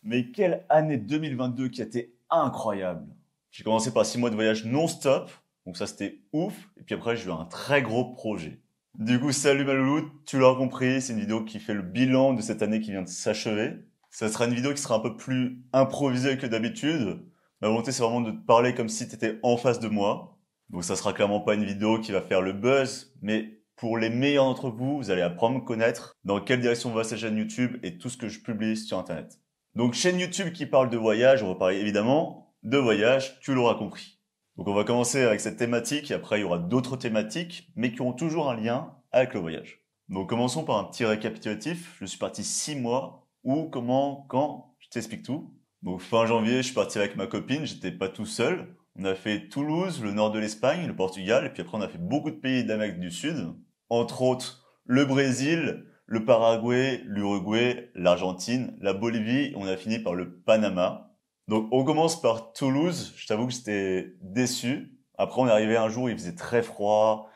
Mais quelle année 2022 qui a été incroyable. J'ai commencé par 6 mois de voyage non-stop, donc ça c'était ouf. Et puis après j'ai eu un très gros projet. Du coup, salut ma louloute, tu l'auras compris, c'est une vidéo qui fait le bilan de cette année qui vient de s'achever. Ça sera une vidéo qui sera un peu plus improvisée que d'habitude. Ma volonté c'est vraiment de te parler comme si tu étais en face de moi. Donc ça sera clairement pas une vidéo qui va faire le buzz, mais pour les meilleurs d'entre vous, vous allez apprendre à me connaître, dans quelle direction va cette chaîne YouTube et tout ce que je publie sur Internet. Donc chaîne YouTube qui parle de voyage, on va parler évidemment de voyage, tu l'auras compris. Donc on va commencer avec cette thématique, et après il y aura d'autres thématiques, mais qui ont toujours un lien avec le voyage. Donc commençons par un petit récapitulatif. Je suis parti 6 mois, où, comment, quand, je t'explique tout. Donc fin janvier, je suis parti avec ma copine, j'étais pas tout seul. On a fait Toulouse, le nord de l'Espagne, le Portugal, et puis après on a fait beaucoup de pays d'Amérique du Sud, entre autres le Brésil, le Paraguay, l'Uruguay, l'Argentine, la Bolivie, et on a fini par le Panama. Donc on commence par Toulouse, je t'avoue que j'étais déçu. Après on est arrivé un jour, il faisait très froid,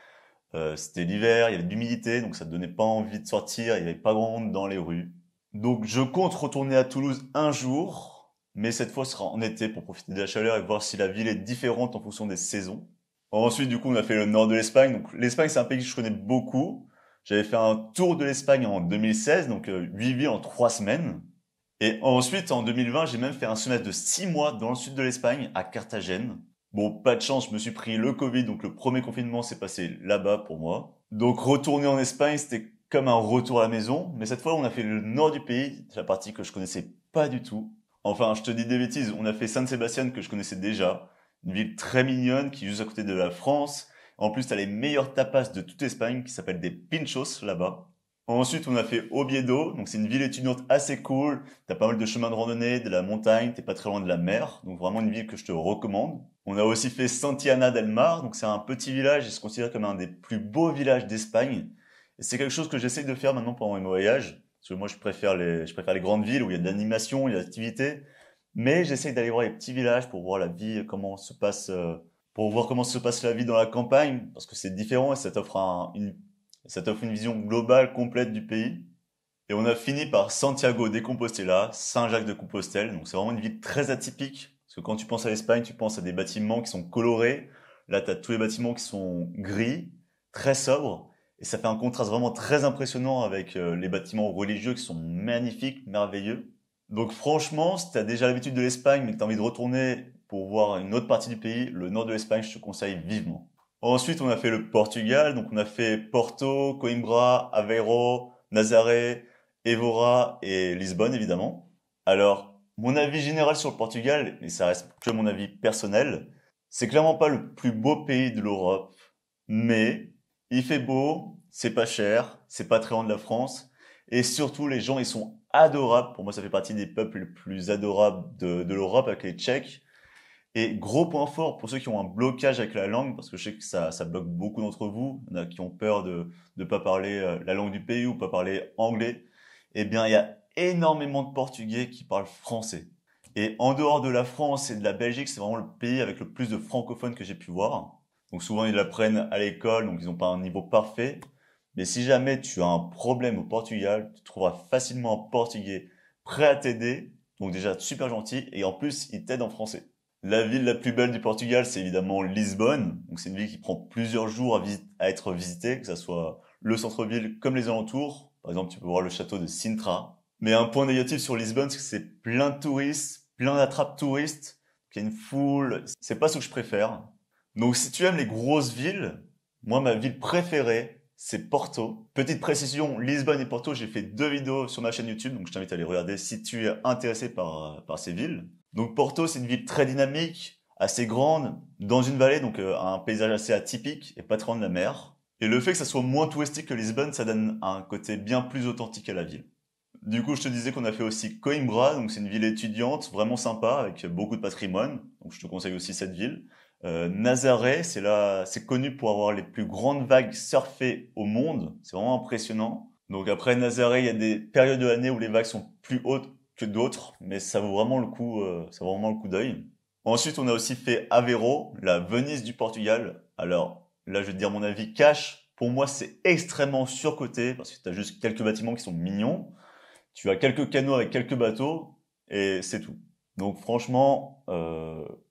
c'était l'hiver, il y avait de l'humidité, donc ça ne donnait pas envie de sortir, il n'y avait pas grand monde dans les rues. Donc je compte retourner à Toulouse un jour, mais cette fois ce sera en été pour profiter de la chaleur et voir si la ville est différente en fonction des saisons. Ensuite, du coup, on a fait le nord de l'Espagne. Donc l'Espagne, c'est un pays que je connais beaucoup. J'avais fait un tour de l'Espagne en 2016, donc 8 villes en 3 semaines. Et ensuite, en 2020, j'ai même fait un semestre de 6 mois dans le sud de l'Espagne, à Carthagène. Bon, pas de chance, je me suis pris le Covid, donc le premier confinement s'est passé là-bas pour moi. Donc retourner en Espagne, c'était comme un retour à la maison, mais cette fois, on a fait le nord du pays, la partie que je connaissais pas du tout. Enfin, je te dis des bêtises, on a fait San Sebastián que je connaissais déjà, une ville très mignonne qui est juste à côté de la France. En plus, t'as les meilleurs tapas de toute Espagne qui s'appellent des pinchos là-bas. Ensuite, on a fait Oviedo, donc c'est une ville étudiante assez cool. T'as pas mal de chemins de randonnée, de la montagne, t'es pas très loin de la mer, donc vraiment une ville que je te recommande. On a aussi fait Santiana del Mar, donc c'est un petit village et se considère comme un des plus beaux villages d'Espagne. Et c'est quelque chose que j'essaye de faire maintenant pendant mes voyages, parce que moi je préfère les grandes villes où il y a de l'animation, il y a de l'activité, mais j'essaye d'aller voir les petits villages pour voir la vie, comment se passe, pour voir comment se passe la vie dans la campagne, parce que c'est différent et ça t'offre une vision globale, complète du pays. Et on a fini par Santiago de Compostela, Saint-Jacques de Compostelle. Donc c'est vraiment une ville très atypique. Parce que quand tu penses à l'Espagne, tu penses à des bâtiments qui sont colorés. Là, tu as tous les bâtiments qui sont gris, très sobres. Et ça fait un contraste vraiment très impressionnant avec les bâtiments religieux qui sont magnifiques, merveilleux. Donc franchement, si tu as déjà l'habitude de l'Espagne, mais que tu as envie de retourner pour voir une autre partie du pays, le nord de l'Espagne, je te conseille vivement. Ensuite, on a fait le Portugal. Donc on a fait Porto, Coimbra, Aveiro, Nazaré, Évora et Lisbonne, évidemment. Alors, mon avis général sur le Portugal, et ça reste que mon avis personnel, c'est clairement pas le plus beau pays de l'Europe, mais il fait beau, c'est pas cher, c'est pas très loin de la France, et surtout les gens ils sont adorables. Pour moi, ça fait partie des peuples les plus adorables de l'Europe avec les Tchèques. Et gros point fort pour ceux qui ont un blocage avec la langue, parce que je sais que ça bloque beaucoup d'entre vous, il y en a qui ont peur de ne pas parler la langue du pays ou pas parler anglais. Eh bien, il y a énormément de Portugais qui parlent français. Et en dehors de la France et de la Belgique, c'est vraiment le pays avec le plus de francophones que j'ai pu voir. Donc souvent, ils l'apprennent à l'école, donc ils n'ont pas un niveau parfait. Mais si jamais tu as un problème au Portugal, tu trouveras facilement un Portugais prêt à t'aider. Donc déjà, super gentil. Et en plus, il t'aide en français. La ville la plus belle du Portugal, c'est évidemment Lisbonne. Donc c'est une ville qui prend plusieurs jours à être visitée, que ce soit le centre-ville comme les alentours. Par exemple, tu peux voir le château de Sintra. Mais un point négatif sur Lisbonne, c'est que c'est plein de touristes, plein d'attrapes touristes, qu'il y a une foule. C'est pas ce que je préfère. Donc si tu aimes les grosses villes, moi ma ville préférée, c'est Porto. Petite précision, Lisbonne et Porto, j'ai fait 2 vidéos sur ma chaîne YouTube, donc je t'invite à les regarder si tu es intéressé par ces villes. Donc Porto, c'est une ville très dynamique, assez grande, dans une vallée, donc un paysage assez atypique et pas très loin de la mer. Et le fait que ça soit moins touristique que Lisbonne, ça donne un côté bien plus authentique à la ville. Du coup, je te disais qu'on a fait aussi Coimbra, donc c'est une ville étudiante, vraiment sympa, avec beaucoup de patrimoine. Donc je te conseille aussi cette ville. Nazaré, c'est connu pour avoir les plus grandes vagues surfées au monde. C'est vraiment impressionnant. Donc après Nazaré, il y a des périodes de l'année où les vagues sont plus hautes que d'autres, mais ça vaut vraiment le coup, ça vaut vraiment le coup d'œil. Ensuite, on a aussi fait Aveiro, la Venise du Portugal. Alors là, je vais te dire mon avis cash. Pour moi, c'est extrêmement surcoté parce que tu as juste quelques bâtiments qui sont mignons. Tu as quelques canaux avec quelques bateaux et c'est tout. Donc franchement,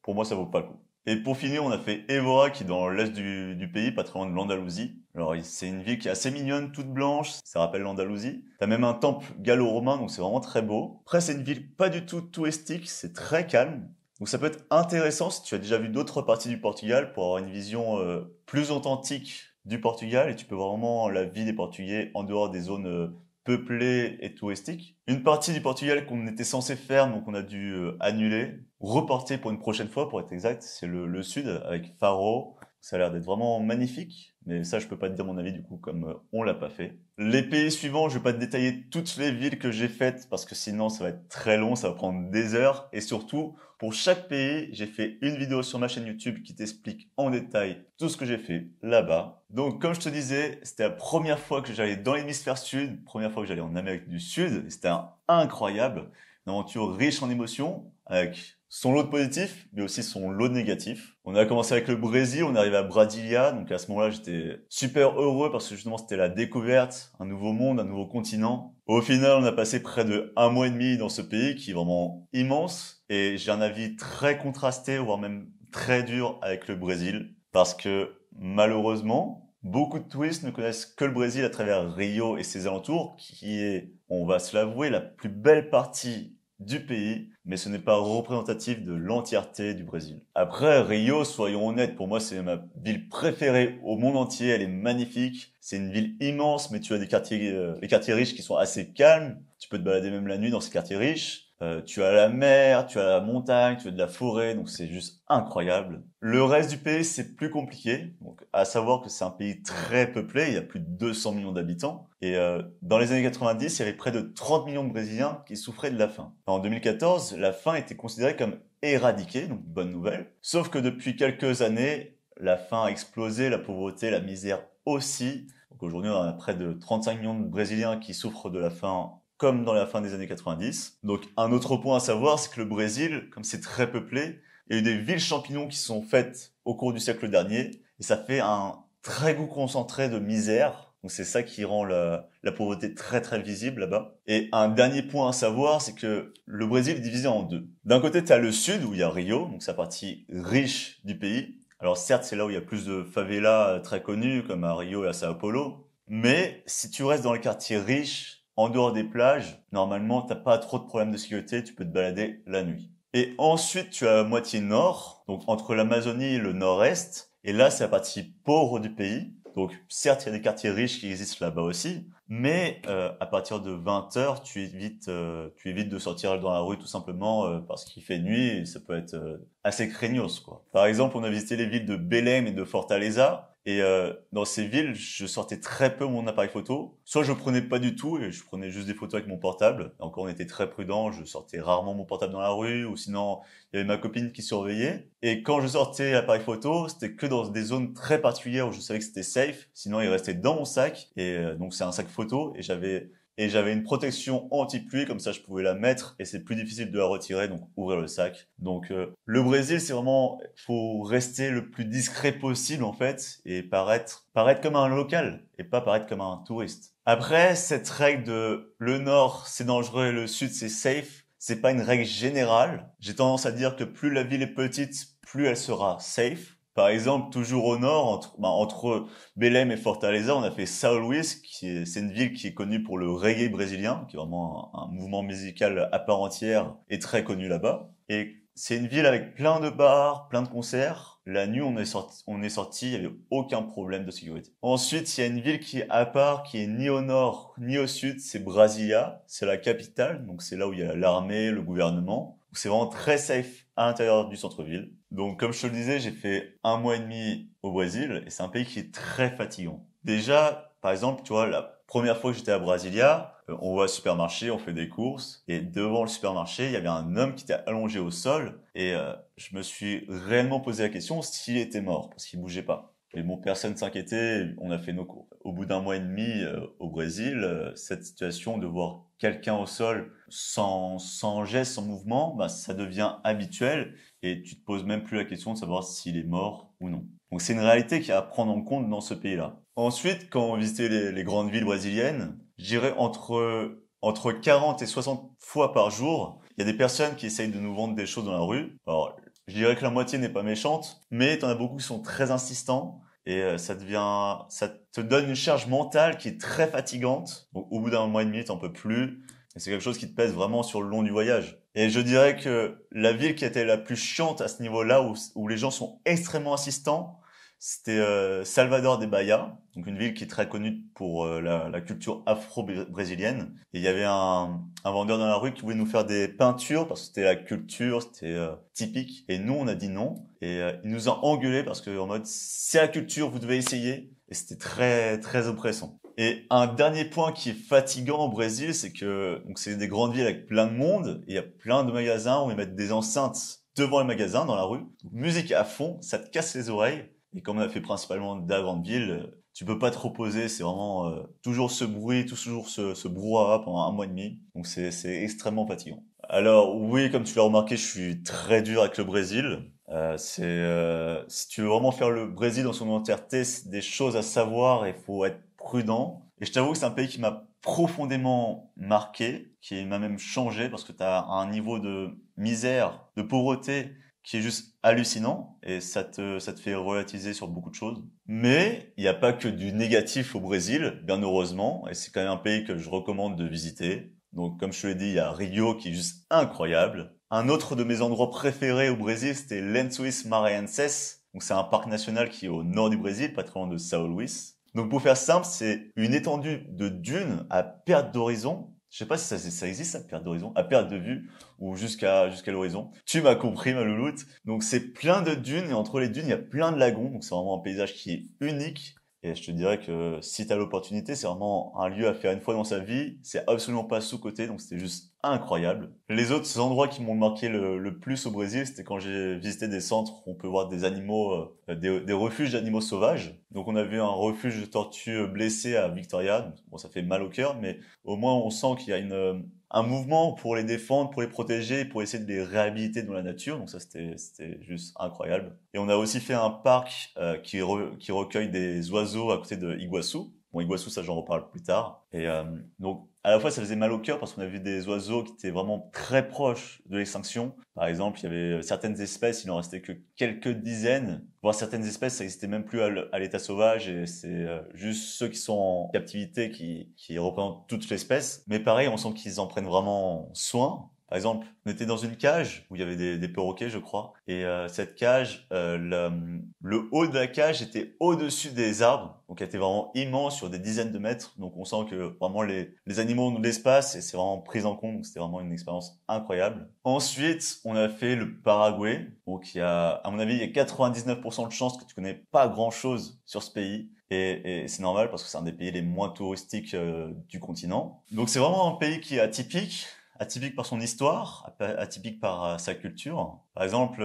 pour moi, ça vaut pas le coup. Et pour finir, on a fait Évora, qui est dans l'est du pays, pas très loin de l'Andalousie. Alors, c'est une ville qui est assez mignonne, toute blanche, ça rappelle l'Andalousie. T'as même un temple gallo-romain, donc c'est vraiment très beau. Après, c'est une ville pas du tout touristique, c'est très calme. Donc ça peut être intéressant si tu as déjà vu d'autres parties du Portugal pour avoir une vision plus authentique du Portugal, et tu peux voir vraiment la vie des Portugais en dehors des zones peuplées et touristiques. Une partie du Portugal qu'on était censé faire, donc on a dû annuler, reporter pour une prochaine fois pour être exact, c'est le sud avec Faro. Ça a l'air d'être vraiment magnifique, mais ça je peux pas te dire mon avis du coup comme on l'a pas fait. Les pays suivants, je vais pas te détailler toutes les villes que j'ai faites parce que sinon ça va être très long, ça va prendre des heures, et surtout pour chaque pays, j'ai fait une vidéo sur ma chaîne YouTube qui t'explique en détail tout ce que j'ai fait là-bas. Donc comme je te disais, c'était la première fois que j'allais dans l'hémisphère sud, première fois que j'allais en Amérique du Sud, et c'était incroyable, une aventure riche en émotions, avec son lot de positif, mais aussi son lot de négatif. On a commencé avec le Brésil, on est arrivé à Brasilia, donc à ce moment-là, j'étais super heureux parce que justement, c'était la découverte, un nouveau monde, un nouveau continent. Au final, on a passé près de 1 mois et demi dans ce pays qui est vraiment immense, et j'ai un avis très contrasté, voire même très dur avec le Brésil, parce que malheureusement, beaucoup de touristes ne connaissent que le Brésil à travers Rio et ses alentours, qui est, on va se l'avouer, la plus belle partie du pays, mais ce n'est pas représentatif de l'entièreté du Brésil. Après, Rio, soyons honnêtes, pour moi, c'est ma ville préférée au monde entier. Elle est magnifique. C'est une ville immense, mais tu as des quartiers, les quartiers riches qui sont assez calmes. Tu peux te balader même la nuit dans ces quartiers riches. Tu as la mer, tu as la montagne, tu as de la forêt, donc c'est juste incroyable. Le reste du pays, c'est plus compliqué. Donc, à savoir que c'est un pays très peuplé, il y a plus de 200 millions d'habitants. Et dans les années 90, il y avait près de 30 millions de Brésiliens qui souffraient de la faim. En 2014, la faim était considérée comme éradiquée, donc bonne nouvelle. Sauf que depuis quelques années, la faim a explosé, la pauvreté, la misère aussi. Donc aujourd'hui, on a près de 35 millions de Brésiliens qui souffrent de la faim comme dans la fin des années 90. Donc un autre point à savoir, c'est que le Brésil, comme c'est très peuplé, il y a eu des villes champignons qui sont faites au cours du siècle dernier, et ça fait un très goût concentré de misère. Donc c'est ça qui rend la pauvreté très très visible là-bas. Et un dernier point à savoir, c'est que le Brésil est divisé en deux. D'un côté, tu as le sud où il y a Rio, donc c'est la partie riche du pays. Alors certes, c'est là où il y a plus de favelas très connus, comme à Rio et à Sao Paulo. Mais si tu restes dans les quartiers riches, en dehors des plages, normalement, t'as pas trop de problèmes de sécurité, tu peux te balader la nuit. Et ensuite, tu as la moitié nord, donc entre l'Amazonie et le nord-est. Et là, c'est la partie pauvre du pays. Donc, certes, il y a des quartiers riches qui existent là-bas aussi, mais à partir de 20 heures, tu évites de sortir dans la rue tout simplement parce qu'il fait nuit et ça peut être assez craignos, quoi. Par exemple, on a visité les villes de Belém et de Fortaleza. Et dans ces villes, je sortais très peu mon appareil photo. Soit je prenais pas du tout et je prenais juste des photos avec mon portable. Et encore, on était très prudents. Je sortais rarement mon portable dans la rue, ou sinon il y avait ma copine qui surveillait. Et quand je sortais l'appareil photo, c'était que dans des zones très particulières où je savais que c'était safe. Sinon, il restait dans mon sac. Et donc c'est un sac photo et j'avais une protection anti-pluie, comme ça je pouvais la mettre et c'est plus difficile de la retirer, donc ouvrir le sac. Donc le Brésil, c'est vraiment, faut rester le plus discret possible en fait et paraître comme un local et pas paraître comme un touriste. Après, cette règle de le nord c'est dangereux et le sud c'est safe, c'est pas une règle générale. J'ai tendance à dire que plus la ville est petite, plus elle sera safe. Par exemple, toujours au nord, entre Belém et Fortaleza, on a fait São Luís, c'est une ville qui est connue pour le reggae brésilien, qui est vraiment un mouvement musical à part entière et très connu là-bas. Et c'est une ville avec plein de bars, plein de concerts. La nuit, on est sorti, il n'y avait aucun problème de sécurité. Ensuite, il y a une ville qui est à part, qui est ni au nord ni au sud, c'est Brasilia, c'est la capitale, donc c'est là où il y a l'armée, le gouvernement. C'est vraiment très safe à l'intérieur du centre-ville. Donc, comme je te le disais, j'ai fait 1 mois et demi au Brésil et c'est un pays qui est très fatigant. Déjà, par exemple, tu vois, la première fois que j'étais à Brasilia, on va au supermarché, on fait des courses et devant le supermarché, il y avait un homme qui était allongé au sol et je me suis réellement posé la question s'il était mort parce qu'il bougeait pas. Et bon, personne s'inquiétait, on a fait nos cours. Au bout d'1 mois et demi au Brésil, cette situation de voir quelqu'un au sol sans geste, sans mouvement, bah, ça devient habituel et tu te poses même plus la question de savoir s'il est mort ou non. Donc c'est une réalité qu'il y a à prendre en compte dans ce pays-là. Ensuite, quand on visitait les grandes villes brésiliennes, je dirais entre 40 et 60 fois par jour, il y a des personnes qui essayent de nous vendre des choses dans la rue. Alors, je dirais que la moitié n'est pas méchante, mais t'en as beaucoup qui sont très insistants. Et ça te donne une charge mentale qui est très fatigante. Donc, au bout d'un mois et demi, t'en peux plus. Et c'est quelque chose qui te pèse vraiment sur le long du voyage. Et je dirais que la ville qui était la plus chiante à ce niveau-là, où les gens sont extrêmement insistants, c'était Salvador de Bahia, donc une ville qui est très connue pour la culture afro-brésilienne. Et il y avait un vendeur dans la rue qui voulait nous faire des peintures parce que c'était la culture, c'était typique. Et nous, on a dit non. Et il nous a engueulé parce que en mode, c'est la culture, vous devez essayer. Et c'était très, très oppressant. Et un dernier point qui est fatigant au Brésil, c'est que donc c'est des grandes villes avec plein de monde. Et il y a plein de magasins où ils mettent des enceintes devant les magasins, dans la rue. Donc, musique à fond, ça te casse les oreilles. Et comme on a fait principalement de la grande ville, tu peux pas te reposer. C'est vraiment toujours ce bruit, toujours ce brouhaha pendant un mois et demi. Donc c'est extrêmement fatigant. Alors oui, comme tu l'as remarqué, je suis très dur avec le Brésil. Si tu veux vraiment faire le Brésil dans son entièreté, c'est des choses à savoir et il faut être prudent. Et je t'avoue que c'est un pays qui m'a profondément marqué, qui m'a même changé parce que tu as un niveau de misère, de pauvreté qui est juste hallucinant et ça te fait relativiser sur beaucoup de choses. Mais il n'y a pas que du négatif au Brésil, bien heureusement, et c'est quand même un pays que je recommande de visiter. Donc comme je te l'ai dit, il y a Rio qui est juste incroyable. Un autre de mes endroits préférés au Brésil, c'était Lençóis Maranhenses. Donc c'est un parc national qui est au nord du Brésil, pas très loin de São Luís. Donc pour faire simple, c'est une étendue de dunes à perte d'horizon. Je sais pas si ça existe, à perte d'horizon, à perte de vue, ou jusqu'à l'horizon. Tu m'as compris, ma louloute. Donc c'est plein de dunes, et entre les dunes, il y a plein de lagons. Donc c'est vraiment un paysage qui est unique. Et je te dirais que si tu as l'opportunité, c'est vraiment un lieu à faire une fois dans sa vie. C'est absolument pas sous-coté, donc c'était juste incroyable. Les autres endroits qui m'ont marqué le plus au Brésil, c'était quand j'ai visité des centres où on peut voir des animaux, des refuges d'animaux sauvages. Donc on a vu un refuge de tortues blessées à Victoria. Donc, bon, ça fait mal au cœur, mais au moins on sent qu'il y a un mouvement pour les défendre, pour les protéger, pour essayer de les réhabiliter dans la nature. Donc ça, c'était juste incroyable. Et on a aussi fait un parc qui recueille des oiseaux à côté de Iguaçu. Bon, Iguaçu, ça j'en reparle plus tard. Et donc, à la fois, ça faisait mal au cœur parce qu'on a vu des oiseaux qui étaient vraiment très proches de l'extinction. Par exemple, il y avait certaines espèces, il en restait que quelques dizaines. Voire certaines espèces, ça n'existait même plus à l'état sauvage et c'est juste ceux qui sont en captivité qui représentent toute l'espèce. Mais pareil, on sent qu'ils en prennent vraiment soin. Par exemple, on était dans une cage où il y avait des perroquets, je crois. Et cette cage, le haut de la cage était au-dessus des arbres. Donc elle était vraiment immense sur des dizaines de mètres. Donc on sent que vraiment les animaux ont de l'espace et c'est vraiment pris en compte. Donc c'était vraiment une expérience incroyable. Ensuite, on a fait le Paraguay. Donc à mon avis, il y a 99% de chances que tu connais pas grand-chose sur ce pays. Et c'est normal parce que c'est un des pays les moins touristiques du continent. Donc c'est vraiment un pays qui est atypique par son histoire, atypique par sa culture. Par exemple,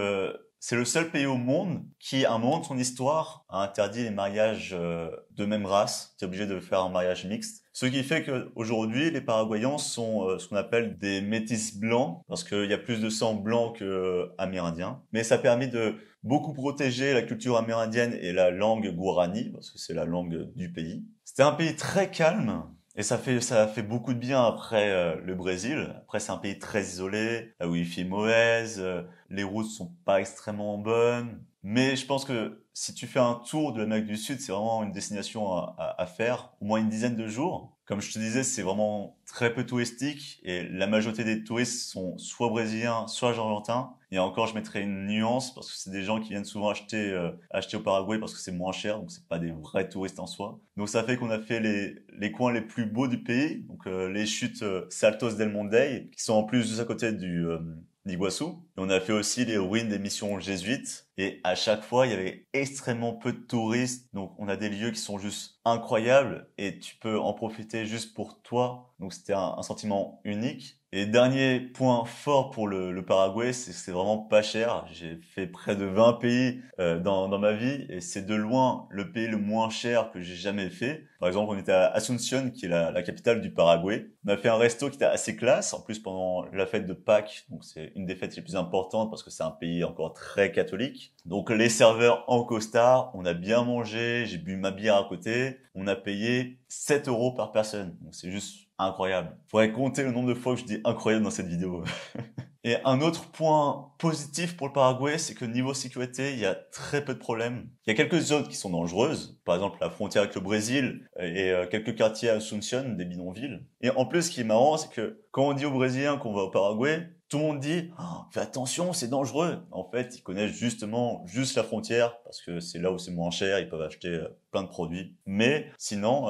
c'est le seul pays au monde qui, à un moment de son histoire, a interdit les mariages de même race. Tu es obligé de faire un mariage mixte. Ce qui fait qu'aujourd'hui, les Paraguayens sont ce qu'on appelle des métis blancs, parce qu'il y a plus de sang blanc qu'amérindien. Mais ça a permis de beaucoup protéger la culture amérindienne et la langue guarani, parce que c'est la langue du pays. C'était un pays très calme. Et ça a fait beaucoup de bien après le Brésil. Après, c'est un pays très isolé, la wifi est mauvaise, les routes sont pas extrêmement bonnes. Mais je pense que si tu fais un tour de l'Amérique du Sud, c'est vraiment une destination à faire, au moins une dizaine de jours. Comme je te disais, c'est vraiment très peu touristique et la majorité des touristes sont soit brésiliens, soit argentins. Et encore, je mettrais une nuance parce que c'est des gens qui viennent souvent acheter au Paraguay parce que c'est moins cher, donc c'est pas des vrais touristes en soi. Donc ça fait qu'on a fait les coins les plus beaux du pays, donc les chutes Saltos del Mondai, qui sont en plus juste à côté d'Iguaçu. Et on a fait aussi les ruines des missions jésuites. Et à chaque fois, il y avait extrêmement peu de touristes. Donc, on a des lieux qui sont juste incroyables et tu peux en profiter juste pour toi. Donc, c'était un sentiment unique. Et dernier point fort pour le Paraguay, c'est que c'est vraiment pas cher. J'ai fait près de 20 pays dans ma vie et c'est de loin le pays le moins cher que j'ai jamais fait. Par exemple, on était à Asunción, qui est la capitale du Paraguay. On a fait un resto qui était assez classe, en plus pendant la fête de Pâques. Donc c'est une des fêtes les plus importantes parce que c'est un pays encore très catholique. Donc les serveurs en costard, on a bien mangé, j'ai bu ma bière à côté. On a payé 7 euros par personne. Donc c'est juste incroyable. Faudrait compter le nombre de fois que je dis incroyable dans cette vidéo. Et un autre point positif pour le Paraguay, c'est que niveau sécurité, il y a très peu de problèmes. Il y a quelques zones qui sont dangereuses, par exemple la frontière avec le Brésil et quelques quartiers à Asunción, des bidonvilles. Et en plus, ce qui est marrant, c'est que quand on dit aux Brésiliens qu'on va au Paraguay, tout le monde dit oh, fais attention, c'est dangereux. En fait, ils connaissent justement juste la frontière parce que c'est là où c'est moins cher, ils peuvent acheter plein de produits. Mais sinon,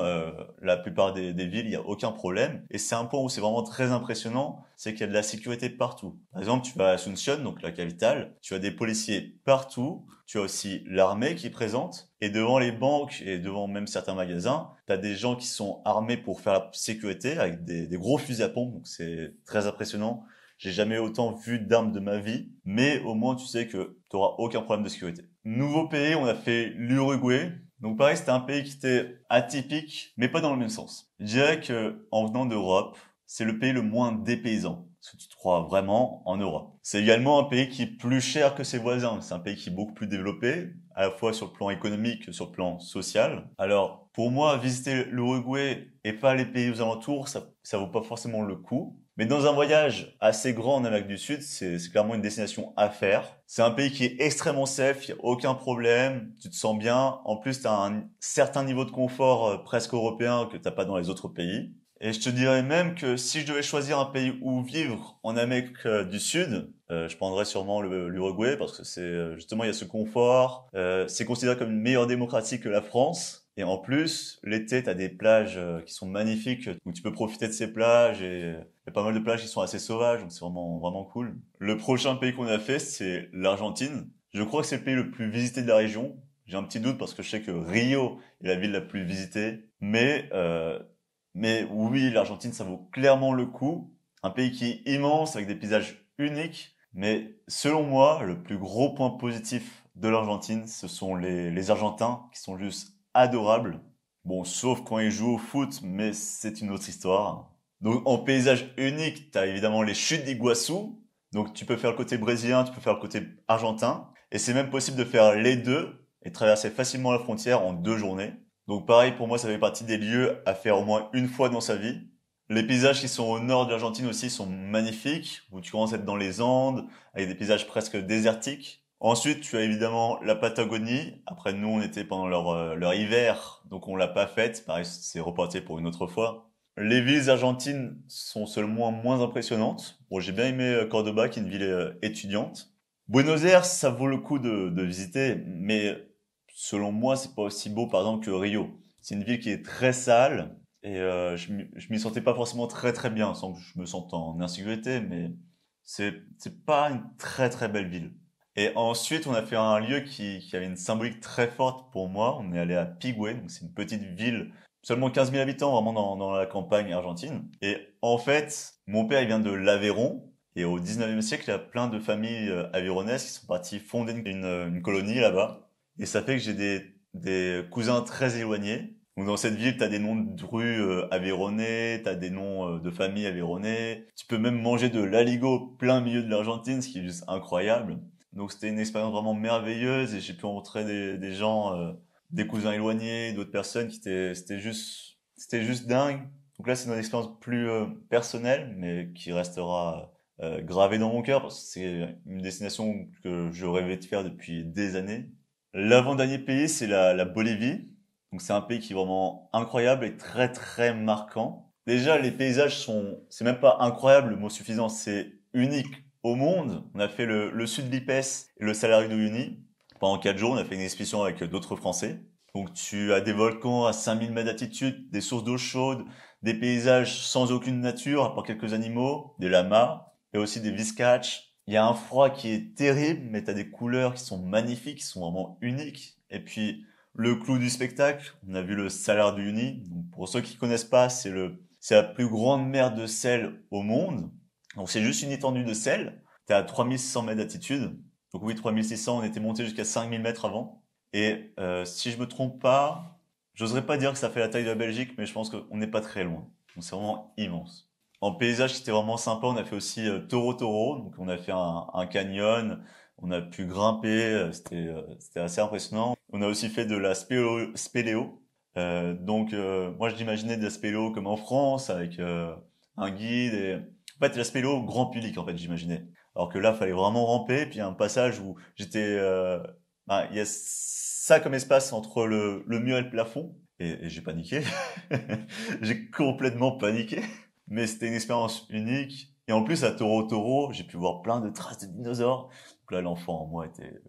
la plupart des villes, il n'y a aucun problème. Et c'est un point où c'est vraiment très impressionnant, c'est qu'il y a de la sécurité partout. Par exemple, tu vas à Asunción, donc la capitale, tu as des policiers partout. Tu as aussi l'armée qui est présente. Et devant les banques et devant même certains magasins, tu as des gens qui sont armés pour faire la sécurité avec des gros fusils à pompe. Donc c'est très impressionnant. J'ai jamais autant vu d'armes de ma vie, mais au moins tu sais que tu auras aucun problème de sécurité. Nouveau pays, on a fait l'Uruguay. Donc pareil, c'était un pays qui était atypique, mais pas dans le même sens. Je dirais que en venant d'Europe, c'est le pays le moins dépaysant. Parce que tu te crois vraiment en Europe. C'est également un pays qui est plus cher que ses voisins. C'est un pays qui est beaucoup plus développé, à la fois sur le plan économique que sur le plan social. Alors, pour moi, visiter l'Uruguay et pas les pays aux alentours, ça vaut pas forcément le coup. Mais dans un voyage assez grand en Amérique du Sud, c'est clairement une destination à faire. C'est un pays qui est extrêmement safe, il n'y a aucun problème, tu te sens bien. En plus, tu as un certain niveau de confort presque européen que tu n'as pas dans les autres pays. Et je te dirais même que si je devais choisir un pays où vivre en Amérique du Sud, je prendrais sûrement l'Uruguay parce que c'est justement il y a ce confort. C'est considéré comme une meilleure démocratie que la France. Et en plus, l'été, t'as des plages qui sont magnifiques où tu peux profiter de ces plages et il y a pas mal de plages qui sont assez sauvages, donc c'est vraiment vraiment cool. Le prochain pays qu'on a fait, c'est l'Argentine. Je crois que c'est le pays le plus visité de la région. J'ai un petit doute parce que je sais que Rio est la ville la plus visitée, mais oui, l'Argentine, ça vaut clairement le coup. Un pays qui est immense avec des paysages uniques, mais selon moi, le plus gros point positif de l'Argentine, ce sont les Argentins qui sont juste adorables. Bon, sauf quand ils jouent au foot, mais c'est une autre histoire. Donc, en paysage unique, t'as évidemment les chutes d'Iguassou. Donc, tu peux faire le côté brésilien, tu peux faire le côté argentin. Et c'est même possible de faire les deux et traverser facilement la frontière en 2 journées. Donc, pareil, pour moi, ça fait partie des lieux à faire au moins une fois dans sa vie. Les paysages qui sont au nord de l'Argentine aussi sont magnifiques, où tu commences à être dans les Andes, avec des paysages presque désertiques. Ensuite, tu as évidemment la Patagonie. Après, nous, on était pendant leur hiver, donc on l'a pas faite. Pareil, c'est reporté pour une autre fois. Les villes argentines sont seulement moins impressionnantes. Bon, j'ai bien aimé Cordoba, qui est une ville étudiante. Buenos Aires, ça vaut le coup de visiter, mais selon moi, c'est pas aussi beau, par exemple, que Rio. C'est une ville qui est très sale, et je m'y sentais pas forcément très très bien, sans que je me sente en insécurité, mais c'est pas une très très belle ville. Et ensuite, on a fait un lieu qui avait une symbolique très forte pour moi. On est allé à Pigüé, donc c'est une petite ville, seulement 15 000 habitants, vraiment dans la campagne argentine. Et en fait, mon père, il vient de l'Aveyron. Et au 19e siècle, il y a plein de familles avéronaises qui sont parties fonder une colonie là-bas. Et ça fait que j'ai des cousins très éloignés. Donc dans cette ville, t'as des noms de rues avéronais, t'as des noms de familles avéronais. Tu peux même manger de l'aligot plein milieu de l'Argentine, ce qui est juste incroyable. Donc c'était une expérience vraiment merveilleuse et j'ai pu rencontrer des gens, des cousins éloignés, d'autres personnes c'était juste dingue. Donc là, c'est une expérience plus personnelle, mais qui restera gravée dans mon cœur parce que c'est une destination que je rêvais de faire depuis des années. L'avant-dernier pays, c'est la Bolivie. Donc c'est un pays qui est vraiment incroyable et très très marquant. Déjà, les paysages c'est même pas incroyable, le mot suffisant, c'est unique au monde. On a fait le sud de l'Ipes et le Salar d'Uyuni. Pendant 4 jours, on a fait une expédition avec d'autres Français. Donc tu as des volcans à 5000 mètres d'altitude, des sources d'eau chaude, des paysages sans aucune nature, à part quelques animaux, des lamas, et aussi des viscatches. Il y a un froid qui est terrible, mais tu as des couleurs qui sont magnifiques, qui sont vraiment uniques. Et puis, le clou du spectacle, on a vu le Salar d'Uyuni. Donc, pour ceux qui connaissent pas, c'est la plus grande mer de sel au monde. Donc, c'est juste une étendue de sel. T'es à 3600 mètres d'altitude. Donc oui, 3600, on était monté jusqu'à 5000 mètres avant. Et si je me trompe pas, j'oserais pas dire que ça fait la taille de la Belgique, mais je pense qu'on n'est pas très loin. Donc c'est vraiment immense. En paysage, c'était vraiment sympa. On a fait aussi Toro Toro. Donc on a fait un canyon. On a pu grimper. C'était assez impressionnant. On a aussi fait de la spéléo. Moi, je l'imaginais de la spéléo comme en France, avec un guide. En fait, la spéléo grand public, en fait, j'imaginais. Alors que là, fallait vraiment ramper. Puis il y a un passage où il y a ça comme espace entre le mur et le plafond. Et j'ai paniqué. J'ai complètement paniqué. Mais c'était une expérience unique. Et en plus, à Toro Toro, j'ai pu voir plein de traces de dinosaures. Donc là, l'enfant en moi était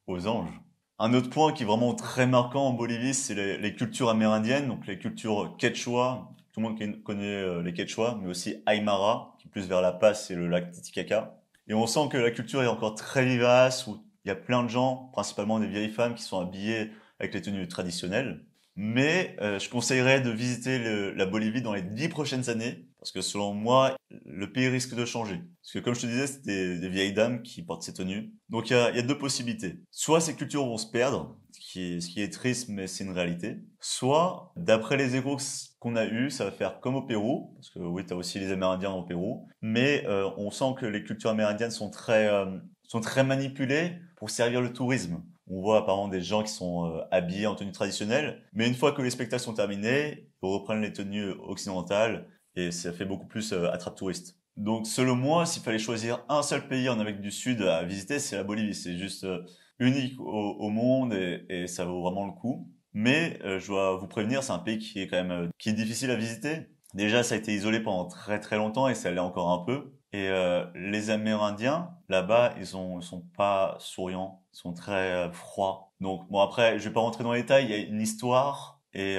aux anges. Un autre point qui est vraiment très marquant en Bolivie, c'est les cultures amérindiennes, donc les cultures quechua. Tout le monde connaît les quechua, mais aussi Aymara, qui est plus vers La Paz et le lac Titicaca. Et on sent que la culture est encore très vivace, où il y a plein de gens, principalement des vieilles femmes, qui sont habillées avec les tenues traditionnelles. Mais je conseillerais de visiter la Bolivie dans les 10 prochaines années, parce que selon moi, le pays risque de changer. Parce que comme je te disais, c'est des vieilles dames qui portent ces tenues. Donc il y a deux possibilités. Soit ces cultures vont se perdre, ce qui est triste, mais c'est une réalité. Soit, d'après les échos qu'on a eus, ça va faire comme au Pérou, parce que oui, t'as aussi les Amérindiens au Pérou, mais on sent que les cultures amérindiennes sont très manipulées pour servir le tourisme. On voit apparemment des gens qui sont habillés en tenue traditionnelle, mais une fois que les spectacles sont terminés, ils reprennent les tenues occidentales et ça fait beaucoup plus attrape-touriste. Donc selon moi, s'il fallait choisir un seul pays en Amérique du Sud à visiter, c'est la Bolivie. C'est juste unique au monde et ça vaut vraiment le coup. Mais je dois vous prévenir, c'est un pays qui est quand même qui est difficile à visiter. Déjà, ça a été isolé pendant très très longtemps et ça l'est encore un peu. Et les Amérindiens, là-bas, ils sont pas souriants, ils sont très froids. Donc bon, après, je vais pas rentrer dans les détails, il y a une histoire, et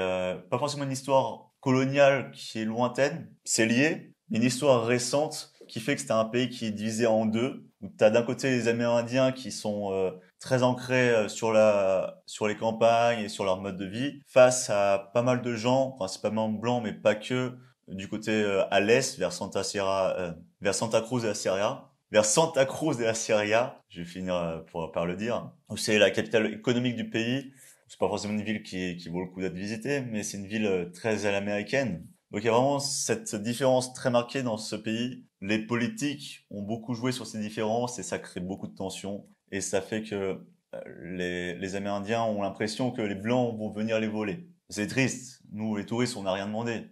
pas forcément une histoire coloniale qui est lointaine, c'est lié, mais une histoire récente qui fait que c'était un pays qui est divisé en deux, où t'as d'un côté les Amérindiens qui sont très ancrés sur les campagnes et sur leur mode de vie, face à pas mal de gens, principalement blancs, mais pas que, du côté à l'est, vers Santa Cruz de la Sierra, vers Santa Cruz de la Sierra, je vais finir par le dire, où c'est la capitale économique du pays. C'est pas forcément une ville qui vaut le coup d'être visitée, mais c'est une ville très à l'américaine. Donc il y a vraiment cette différence très marquée dans ce pays. Les politiques ont beaucoup joué sur ces différences et ça crée beaucoup de tensions. Et ça fait que les Amérindiens ont l'impression que les Blancs vont venir les voler. C'est triste. Nous, les touristes, on n'a rien demandé.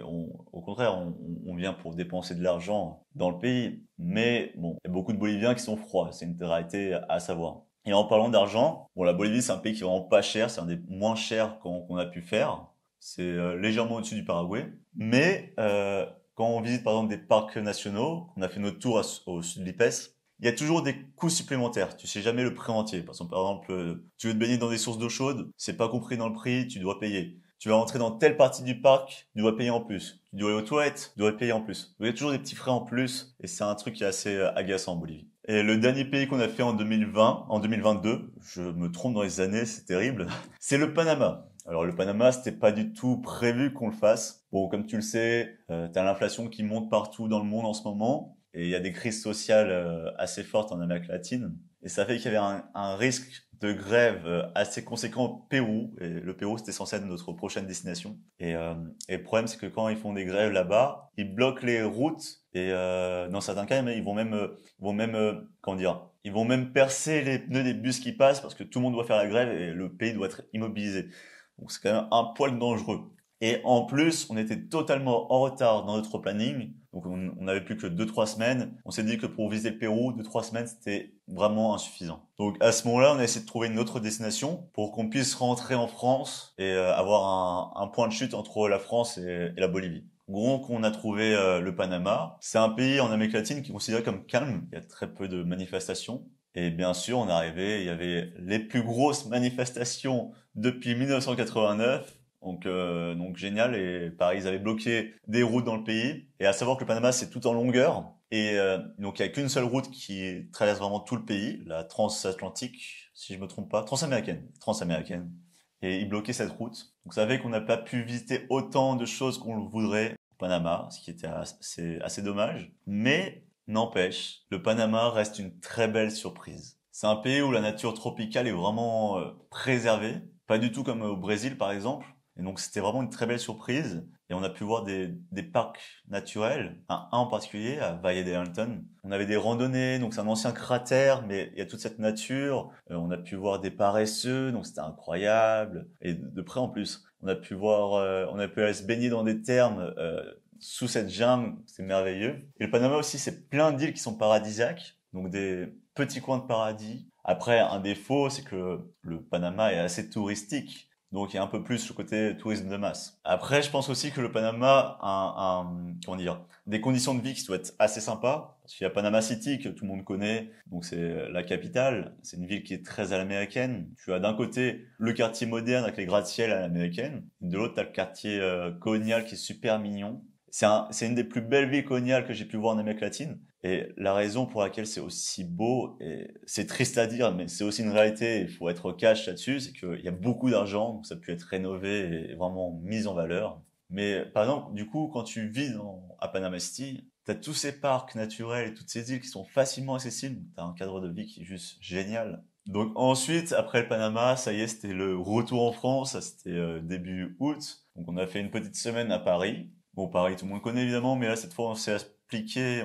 Au contraire, on vient pour dépenser de l'argent dans le pays. Mais bon, il y a beaucoup de Boliviens qui sont froids. C'est une réalité à savoir. Et en parlant d'argent, bon, la Bolivie, c'est un pays qui est vraiment pas cher. C'est un des moins chers qu'on a pu faire. C'est légèrement au-dessus du Paraguay. Mais quand on visite par exemple des parcs nationaux, on a fait notre tour au sud de l'Ipes, il y a toujours des coûts supplémentaires. Tu sais jamais le prix entier. Par exemple, tu veux te baigner dans des sources d'eau chaude, c'est pas compris dans le prix, tu dois payer. Tu vas rentrer dans telle partie du parc, tu dois payer en plus. Tu dois aller aux toilettes, tu dois payer en plus. Donc, il y a toujours des petits frais en plus, et c'est un truc qui est assez agaçant en Bolivie. Et le dernier pays qu'on a fait en 2020, en 2022, je me trompe dans les années, c'est terrible, c'est le Panama. Alors le Panama, c'était pas du tout prévu qu'on le fasse. Bon, comme tu le sais, t'as l'inflation qui monte partout dans le monde en ce moment, et il y a des crises sociales assez fortes en Amérique latine. Et ça fait qu'il y avait un risque de grève assez conséquent au Pérou. Et le Pérou, c'était censé être notre prochaine destination. Et le problème, c'est que quand ils font des grèves là-bas, ils bloquent les routes. Et dans certains cas, comment dire, ils vont même percer les pneus des bus qui passent parce que tout le monde doit faire la grève et le pays doit être immobilisé. Donc c'est quand même un poil dangereux. Et en plus, on était totalement en retard dans notre planning. Donc on n'avait plus que 2-3 semaines. On s'est dit que pour visiter le Pérou, 2-3 semaines, c'était vraiment insuffisant. Donc à ce moment-là, on a essayé de trouver une autre destination pour qu'on puisse rentrer en France et avoir un point de chute entre la France et la Bolivie. Donc on a trouvé le Panama. C'est un pays en Amérique latine qui est considéré comme calme. Il y a très peu de manifestations. Et bien sûr, on est arrivé, il y avait les plus grosses manifestations depuis 1989. Donc génial. Et pareil, ils avaient bloqué des routes dans le pays. Et à savoir que le Panama, c'est tout en longueur. Et donc il y a qu'une seule route qui traverse vraiment tout le pays, la transatlantique, si je me trompe pas, transaméricaine. Et ils bloquaient cette route. Donc ça fait qu'on n'a pas pu visiter autant de choses qu'on le voudrait au Panama, ce qui était assez dommage. Mais n'empêche, le Panama reste une très belle surprise. C'est un pays où la nature tropicale est vraiment préservée, pas du tout comme au Brésil par exemple. Et donc c'était vraiment une très belle surprise. Et on a pu voir des parcs naturels, un en particulier à Valle de Alton. On avait des randonnées, donc c'est un ancien cratère, mais il y a toute cette nature. On a pu voir des paresseux, donc c'était incroyable. Et de près en plus, on a pu aller se baigner dans des thermes sous cette jungle, c'est merveilleux. Et le Panama aussi, c'est plein d'îles qui sont paradisiaques, donc des petits coins de paradis. Après, un défaut, c'est que le Panama est assez touristique. Donc, il y a un peu plus le côté tourisme de masse. Après, je pense aussi que le Panama a comment dire, des conditions de vie qui doivent être assez sympas. Parce qu'il y a Panama City, que tout le monde connaît. Donc, c'est la capitale. C'est une ville qui est très à l'américaine. Tu as d'un côté le quartier moderne avec les gratte-ciel à l'américaine. De l'autre, tu as le quartier colonial qui est super mignon. C'est une des plus belles villes coloniales que j'ai pu voir en Amérique latine. Et la raison pour laquelle c'est aussi beau, et c'est triste à dire, mais c'est aussi une réalité, il faut être cash là-dessus, c'est qu'il y a beaucoup d'argent, donc ça peut être rénové et vraiment mis en valeur. Mais par exemple, du coup, quand tu vis à Panama City, t'as tous ces parcs naturels et toutes ces îles qui sont facilement accessibles, t'as un cadre de vie qui est juste génial. Donc ensuite, après le Panama, ça y est, c'était le retour en France, ça c'était début août. Donc on a fait une petite semaine à Paris. Bon, Paris, tout le monde connaît évidemment, mais là, cette fois, on s'est appliqué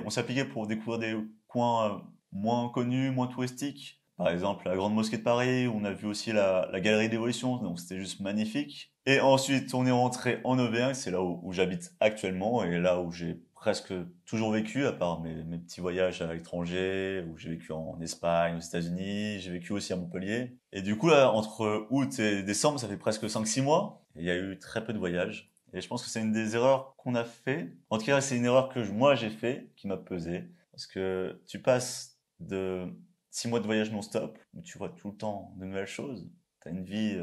pour découvrir des coins moins connus, moins touristiques. Par exemple, la Grande Mosquée de Paris, on a vu aussi la Galerie d'Évolution, donc c'était juste magnifique. Et ensuite, on est rentré en Auvergne, c'est là où j'habite actuellement, et là où j'ai presque toujours vécu, à part mes petits voyages à l'étranger, où j'ai vécu en Espagne, aux États-Unis, j'ai vécu aussi à Montpellier. Et du coup, là, entre août et décembre, ça fait presque 5-6 mois, et il y a eu très peu de voyages. Et je pense que c'est une des erreurs qu'on a fait. En tout cas, c'est une erreur que moi j'ai fait, qui m'a pesé. Parce que tu passes de 6 mois de voyage non-stop, où tu vois tout le temps de nouvelles choses. T'as une vie,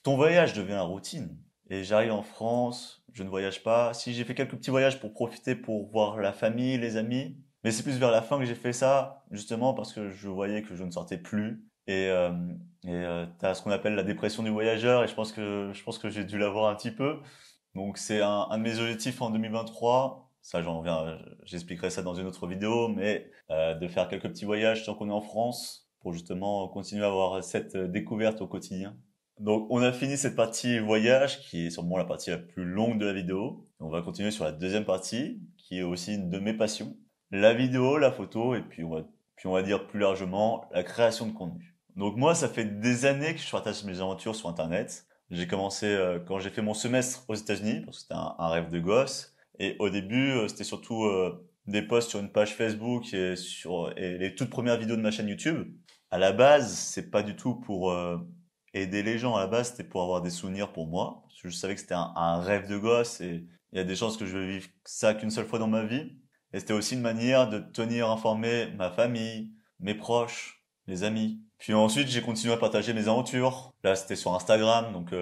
ton voyage devient une routine. Et j'arrive en France, je ne voyage pas. Si j'ai fait quelques petits voyages pour profiter, pour voir la famille, les amis. Mais c'est plus vers la fin que j'ai fait ça, justement parce que je voyais que je ne sortais plus. T'as ce qu'on appelle la dépression du voyageur, et je pense que j'ai dû l'avoir un petit peu. Donc c'est un de mes objectifs en 2023. Ça, j'en reviens, j'expliquerai ça dans une autre vidéo, mais de faire quelques petits voyages tant qu'on est en France pour justement continuer à avoir cette découverte au quotidien. Donc on a fini cette partie voyage qui est sûrement la partie la plus longue de la vidéo. On va continuer sur la deuxième partie qui est aussi une de mes passions. La vidéo, la photo et puis on va dire plus largement la création de contenu. Donc moi, ça fait des années que je partage mes aventures sur Internet. J'ai commencé quand j'ai fait mon semestre aux États-Unis, parce que c'était un rêve de gosse. Et au début, c'était surtout des posts sur une page Facebook et les toutes premières vidéos de ma chaîne YouTube. À la base, c'est pas du tout pour aider les gens. À la base, c'était pour avoir des souvenirs pour moi. Parce que je savais que c'était un rêve de gosse et il y a des chances que je vais vivre ça qu'une seule fois dans ma vie. Et c'était aussi une manière de tenir informé ma famille, mes proches, mes amis. Puis ensuite, j'ai continué à partager mes aventures. Là, c'était sur Instagram, donc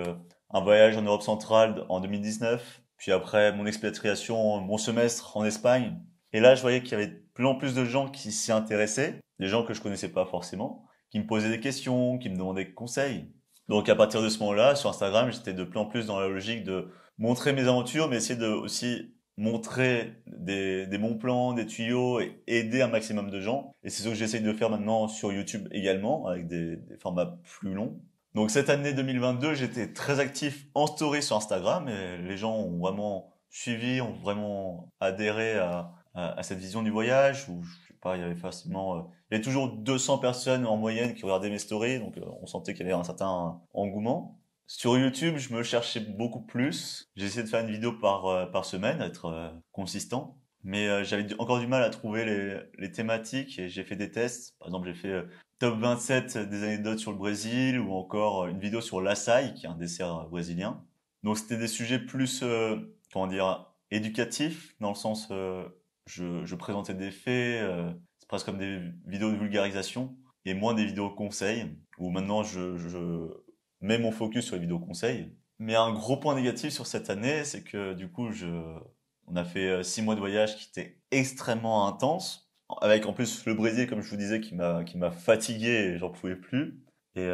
un voyage en Europe centrale en 2019. Puis après, mon expatriation, mon semestre en Espagne. Et là, je voyais qu'il y avait de plus en plus de gens qui s'y intéressaient, des gens que je connaissais pas forcément, qui me posaient des questions, qui me demandaient des conseils. Donc à partir de ce moment-là, sur Instagram, j'étais de plus en plus dans la logique de montrer mes aventures, mais essayer de aussi montrer des bons plans, des tuyaux et aider un maximum de gens. Et c'est ce que j'essaye de faire maintenant sur YouTube également, avec des formats plus longs. Donc cette année 2022, j'étais très actif en story sur Instagram et les gens ont vraiment suivi, ont vraiment adhéré à cette vision du voyage où, je sais pas, il y avait facilement, il y avait toujours 200 personnes en moyenne qui regardaient mes stories, donc on sentait qu'il y avait un certain engouement. Sur YouTube, je me cherchais beaucoup plus. J'ai essayé de faire une vidéo par semaine, être consistant. Mais j'avais encore du mal à trouver les thématiques et j'ai fait des tests. Par exemple, j'ai fait top 27 des anecdotes sur le Brésil ou encore une vidéo sur l'açaï, qui est un dessert brésilien. Donc c'était des sujets plus, comment dire, éducatifs, dans le sens, je présentais des faits, c'est presque comme des vidéos de vulgarisation et moins des vidéos conseils, où maintenant je mets mon focus sur les vidéos conseils. Mais un gros point négatif sur cette année, c'est que du coup, on a fait 6 mois de voyage qui étaient extrêmement intenses, avec en plus le Brésil, comme je vous disais, qui m'a fatigué et j'en pouvais plus. Et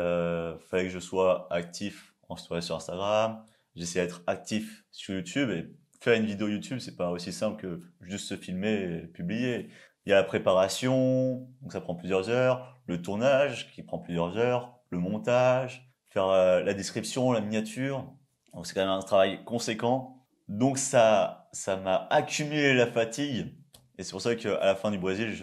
fallait que je sois actif en story sur Instagram. J'essayais d'être actif sur YouTube et faire une vidéo YouTube, c'est pas aussi simple que juste se filmer et publier. Il y a la préparation, donc ça prend plusieurs heures, le tournage qui prend plusieurs heures, le montage, faire la description, la miniature. Donc c'est quand même un travail conséquent. Donc ça m'a accumulé la fatigue. Et c'est pour ça qu'à la fin du Brésil,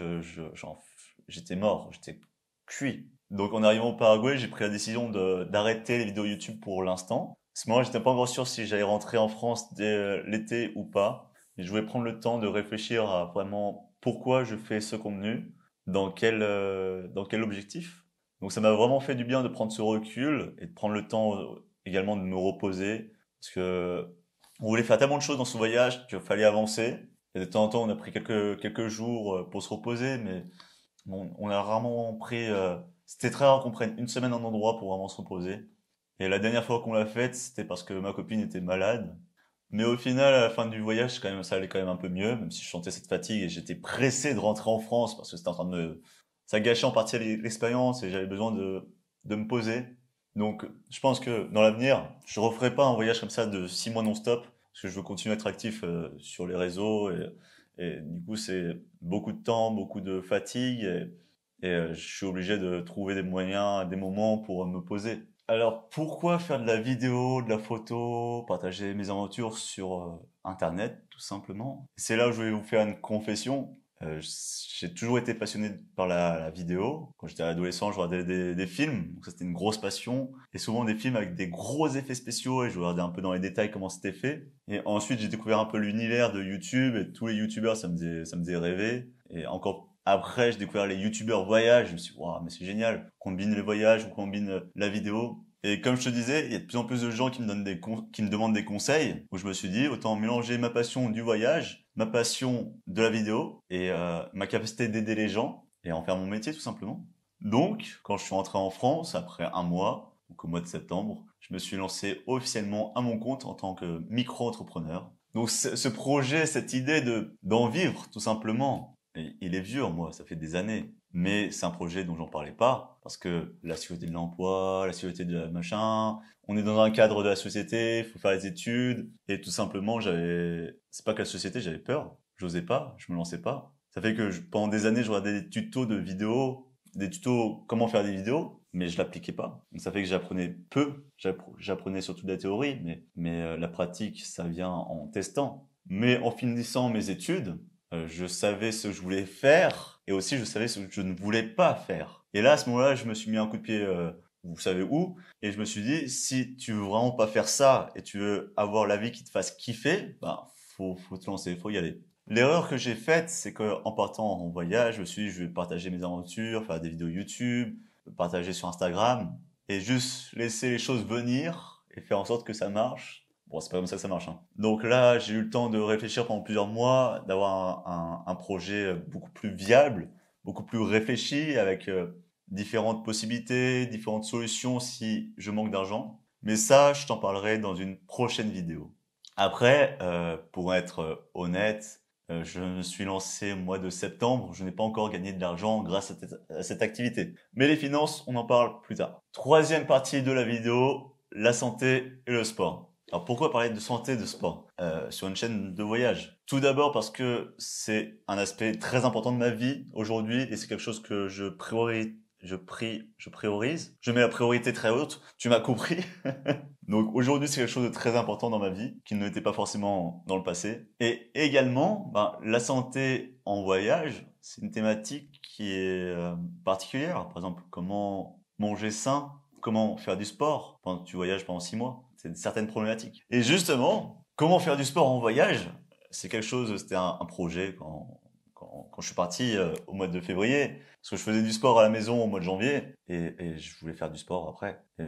j'étais mort, j'étais cuit. Donc en arrivant au Paraguay, j'ai pris la décision d'arrêter les vidéos YouTube pour l'instant. À ce moment-là, j'étais pas encore sûr si j'allais rentrer en France dès l'été ou pas. et je voulais prendre le temps de réfléchir à vraiment pourquoi je fais ce contenu, dans quel objectif. Donc ça m'a vraiment fait du bien de prendre ce recul et de prendre le temps également de me reposer parce que on voulait faire tellement de choses dans ce voyage qu'il fallait avancer. Et de temps en temps, on a pris quelques jours pour se reposer, mais on a rarement pris. C'était très rare qu'on prenne une semaine en endroit pour vraiment se reposer. Et la dernière fois qu'on l'a faite, c'était parce que ma copine était malade. Mais au final, à la fin du voyage, quand même, ça allait quand même un peu mieux, même si je sentais cette fatigue et j'étais pressé de rentrer en France parce que c'était en train de ça gâchait en partie l'expérience et j'avais besoin de me poser. Donc, je pense que dans l'avenir, je referai pas un voyage comme ça de 6 mois non-stop parce que je veux continuer à être actif sur les réseaux et du coup, c'est beaucoup de temps, beaucoup de fatigue et je suis obligé de trouver des moyens, des moments pour me poser. Alors, pourquoi faire de la vidéo, de la photo, partager mes aventures sur Internet, tout simplement? C'est là où je vais vous faire une confession. J'ai toujours été passionné par la vidéo. Quand j'étais adolescent, je regardais des films, donc ça c'était une grosse passion. Et souvent des films avec des gros effets spéciaux et je regardais un peu dans les détails comment c'était fait. Et ensuite, j'ai découvert un peu l'univers de YouTube et tous les YouTubeurs, ça me faisait rêver. Et encore après, j'ai découvert les youtubeurs voyage. Je me suis dit, waouh, mais c'est génial. On combine les voyages, on combine la vidéo. Et comme je te disais, il y a de plus en plus de gens qui me donnent qui me demandent des conseils. Où je me suis dit, autant mélanger ma passion du voyage, ma passion de la vidéo et ma capacité d'aider les gens et en faire mon métier tout simplement. Donc, quand je suis rentré en France après un mois, donc au mois de septembre, je me suis lancé officiellement à mon compte en tant que micro-entrepreneur. Donc, ce projet, cette idée d'en vivre tout simplement, il est vieux, moi, ça fait des années. Mais c'est un projet dont j'en parlais pas, parce que la sécurité de l'emploi, la sécurité de la machin, on est dans un cadre de la société, il faut faire les études, et tout simplement, c'est pas que la société, j'avais peur, j'osais pas, je me lançais pas. Ça fait que pendant des années, je regardais des tutos de vidéos, des tutos comment faire des vidéos, mais je l'appliquais pas. Donc ça fait que j'apprenais peu, j'apprenais surtout de la théorie, mais la pratique, ça vient en testant. Mais en finissant mes études, je savais ce que je voulais faire et aussi je savais ce que je ne voulais pas faire. Et là, à ce moment-là, je me suis mis un coup de pied, vous savez où, et je me suis dit, si tu veux vraiment pas faire ça et tu veux avoir la vie qui te fasse kiffer, ben, faut te lancer, faut y aller. L'erreur que j'ai faite, c'est que en partant en voyage, je me suis dit, je vais partager mes aventures, faire des vidéos YouTube, partager sur Instagram, et juste laisser les choses venir et faire en sorte que ça marche. Bon, c'est pas comme ça que ça marche, hein. Donc là, j'ai eu le temps de réfléchir pendant plusieurs mois, d'avoir un projet beaucoup plus viable, beaucoup plus réfléchi, avec différentes possibilités, différentes solutions si je manque d'argent. Mais ça, je t'en parlerai dans une prochaine vidéo. Après, pour être honnête, je me suis lancé au mois de septembre. Je n'ai pas encore gagné de l'argent grâce à cette activité. Mais les finances, on en parle plus tard. Troisième partie de la vidéo, la santé et le sport. Alors pourquoi parler de santé et de sport sur une chaîne de voyage? Tout d'abord parce que c'est un aspect très important de ma vie aujourd'hui et c'est quelque chose que je priorise. Je mets la priorité très haute. Tu m'as compris. Donc aujourd'hui, c'est quelque chose de très important dans ma vie, qui ne l'était pas forcément dans le passé. Et également, ben, la santé en voyage, c'est une thématique qui est particulière. Par exemple, comment manger sain, comment faire du sport pendant que tu voyages pendant 6 mois. C'est une certaine problématique. Et justement, comment faire du sport en voyage, c'est quelque chose, c'était un projet quand je suis parti au mois de février. Parce que je faisais du sport à la maison au mois de janvier et je voulais faire du sport après. Et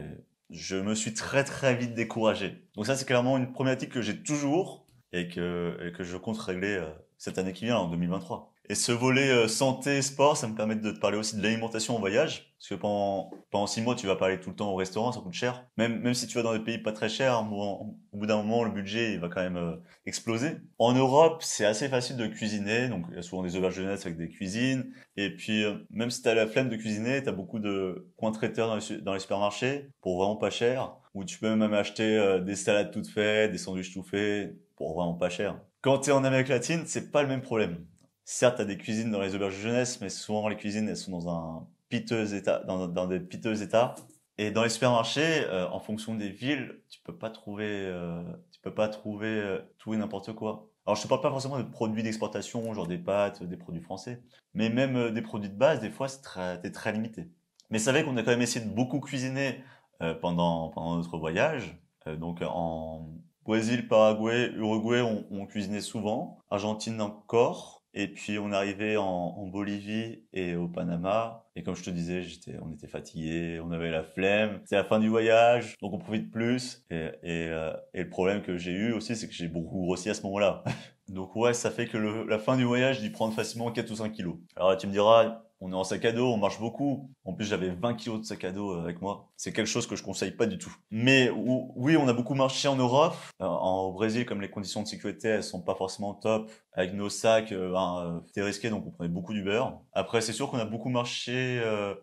je me suis très très vite découragé. Donc ça, c'est clairement une problématique que j'ai toujours et que je compte régler cette année qui vient, en 2023. Et ce volet santé, sport, ça me permet de te parler aussi de l'alimentation en voyage. Parce que pendant 6 mois, tu vas pas aller tout le temps au restaurant, ça coûte cher. Même si tu vas dans des pays pas très chers, au bout d'un moment, le budget, il va quand même exploser. En Europe, c'est assez facile de cuisiner. Donc, il y a souvent des auberges de jeunesse avec des cuisines. Et puis, même si t'as la flemme de cuisiner, t'as beaucoup de coins traiteurs dans les supermarchés pour vraiment pas cher. Où tu peux même acheter des salades toutes faites, des sandwichs tout faits pour vraiment pas cher. Quand t'es en Amérique latine, c'est pas le même problème. Certes, t'as des cuisines dans les auberges de jeunesse, mais souvent les cuisines, elles sont dans un piteux état, dans des piteux états. Et dans les supermarchés, en fonction des villes, tu peux pas trouver tout et n'importe quoi. Alors, je te parle pas forcément de produits d'exportation, genre des pâtes, des produits français, mais même des produits de base, des fois, t'es très limité. Mais c'est vrai qu'on a quand même essayé de beaucoup cuisiner pendant notre voyage. Donc, Brésil, Paraguay, Uruguay, on cuisinait souvent. Argentine encore. Et puis on arrivait en Bolivie et au Panama. Et comme je te disais, on était fatigué, on avait la flemme. C'est la fin du voyage, donc on profite plus. Et le problème que j'ai eu aussi, c'est que j'ai beaucoup grossi à ce moment-là. Donc ouais, ça fait que la fin du voyage, j'ai dû prendre facilement 4 ou 5 kilos. Alors là, tu me diras, on est en sac à dos, on marche beaucoup. En plus, j'avais 20 kilos de sac à dos avec moi. C'est quelque chose que je conseille pas du tout. Mais oui, on a beaucoup marché en Europe. Au Brésil, comme les conditions de sécurité, elles sont pas forcément top. Avec nos sacs, c'était risqué, donc on prenait beaucoup d'Uber. Après, c'est sûr qu'on a beaucoup marché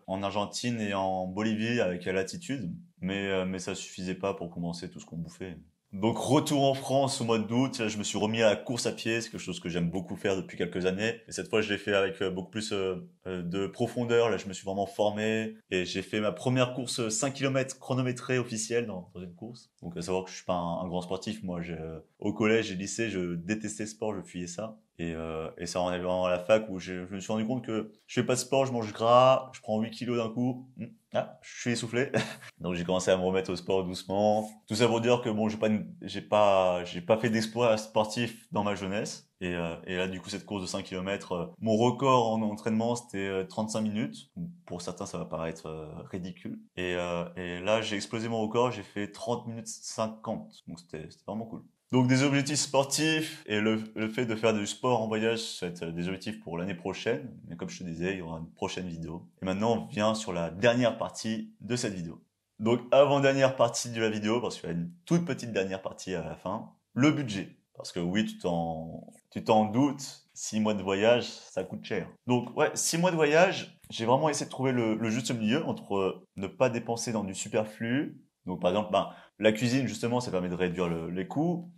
en Argentine et en Bolivie avec l'altitude. Mais ça suffisait pas pour compenser tout ce qu'on bouffait. Donc retour en France au mois d'août, là, je me suis remis à la course à pied, c'est quelque chose que j'aime beaucoup faire depuis quelques années. Et cette fois, je l'ai fait avec beaucoup plus de profondeur. Là, je me suis vraiment formé et j'ai fait ma première course 5 km chronométrée officielle dans une course. Donc à savoir que je suis pas un grand sportif. Moi, au collège et lycée, je détestais le sport, je fuyais ça. Et ça en est vraiment à la fac où je me suis rendu compte que je fais pas de sport, je mange gras, je prends 8 kilos d'un coup. Ah, je suis essoufflé. Donc j'ai commencé à me remettre au sport doucement. Tout ça pour dire que bon, j'ai pas fait d'exploits sportifs dans ma jeunesse. Et là, du coup, cette course de 5 km, mon record en entraînement, c'était 35 minutes. Pour certains, ça va paraître ridicule. Et là, j'ai explosé mon record, j'ai fait 30 minutes 50. Donc c'était vraiment cool. Donc des objectifs sportifs et le fait de faire du sport en voyage, ça va être des objectifs pour l'année prochaine. Mais comme je te disais, il y aura une prochaine vidéo. Et maintenant, on vient sur la dernière partie de cette vidéo. Donc avant-dernière partie de la vidéo, parce qu'il y a une toute petite dernière partie à la fin, le budget. Parce que oui, tu t'en doutes, 6 mois de voyage, ça coûte cher. Donc ouais, 6 mois de voyage, j'ai vraiment essayé de trouver le juste milieu entre ne pas dépenser dans du superflu. Donc par exemple, la cuisine, justement, ça permet de réduire les coûts.